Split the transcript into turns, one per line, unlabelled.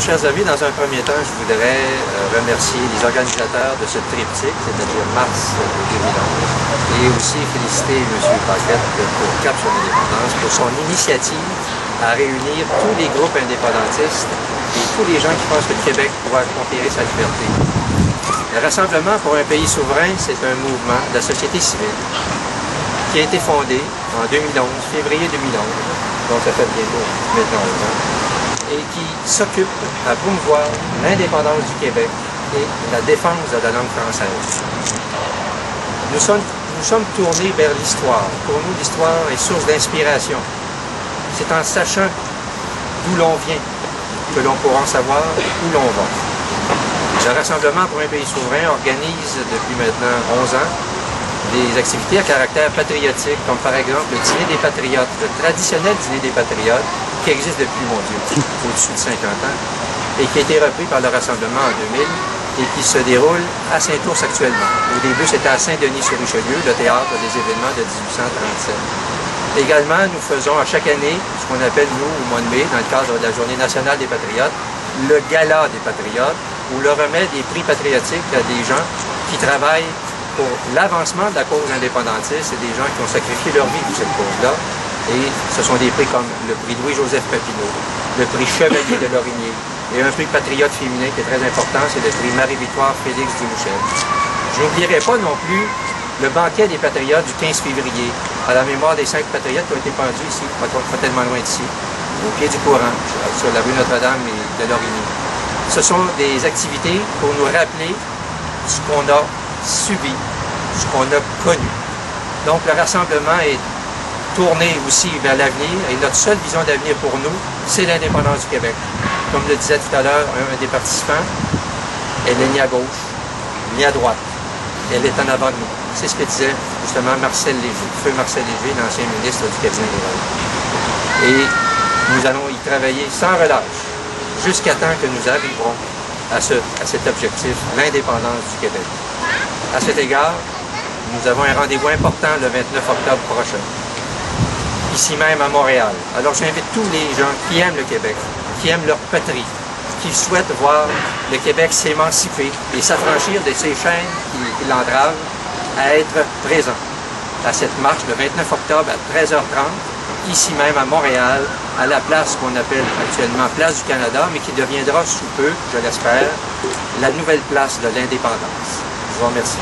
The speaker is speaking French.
Alors, chers amis, dans un premier temps, je voudrais remercier les organisateurs de ce triptyque, c'est-à-dire mars 2011, et aussi féliciter M. Paquette pour Cap sur l'indépendance, pour son initiative à réunir tous les groupes indépendantistes et tous les gens qui pensent que le Québec doit conquérir sa liberté. Le Rassemblement pour un pays souverain, c'est un mouvement de la société civile qui a été fondé en 2011, février 2011, donc ça fait bientôt maintenant 11 ans, et qui s'occupe à promouvoir l'indépendance du Québec et la défense de la langue française. Nous sommes tournés vers l'histoire. Pour nous, l'histoire est source d'inspiration. C'est en sachant d'où l'on vient que l'on pourra savoir où l'on va. Le Rassemblement pour un pays souverain organise depuis maintenant 11 ans des activités à caractère patriotique, comme par exemple le Dîner des Patriotes, le traditionnel Dîner des Patriotes, qui existe depuis, mon Dieu, au-dessus de 50 ans, et qui a été repris par le Rassemblement en 2000, et qui se déroule à Saint-Ours actuellement. Au début, c'était à Saint-Denis-sur-Richelieu, le théâtre des événements de 1837. Également, nous faisons à chaque année, ce qu'on appelle, nous, au mois de mai, dans le cadre de la Journée nationale des Patriotes, le Gala des Patriotes, où le remet des prix patriotiques à des gens qui travaillent pour l'avancement de la cause indépendantiste et des gens qui ont sacrifié leur vie pour cette cause-là. Et ce sont des prix comme le prix Louis-Joseph Papineau, le prix Chevalier de Lorigny, et un prix patriote féminin qui est très important, c'est le prix Marie-Victoire Félix Dumouchel. Je n'oublierai pas non plus le banquet des patriotes du 15 février, à la mémoire des 5 patriotes qui ont été pendus ici, pas tellement loin d'ici, au pied du courant, sur la rue Notre-Dame et de Lorigny. Ce sont des activités pour nous rappeler ce qu'on a subi, ce qu'on a connu. Donc le rassemblement est tourné aussi vers l'avenir et notre seule vision d'avenir pour nous, c'est l'indépendance du Québec. Comme le disait tout à l'heure un des participants, elle n'est ni à gauche, ni à droite. Elle est en avant de nous. C'est ce que disait justement Marcel Léger, feu Marcel Léger, l'ancien ministre du cabinet général. Et nous allons y travailler sans relâche jusqu'à temps que nous arriverons à cet objectif, l'indépendance du Québec. À cet égard, nous avons un rendez-vous important le 29 octobre prochain, ici même à Montréal. Alors j'invite tous les gens qui aiment le Québec, qui aiment leur patrie, qui souhaitent voir le Québec s'émanciper et s'affranchir de ces chaînes qui l'entravent, à être présents à cette marche le 29 octobre à 13h30, ici même à Montréal, à la place qu'on appelle actuellement Place du Canada, mais qui deviendra sous peu, je l'espère, la nouvelle place de l'indépendance. Je vous remercie.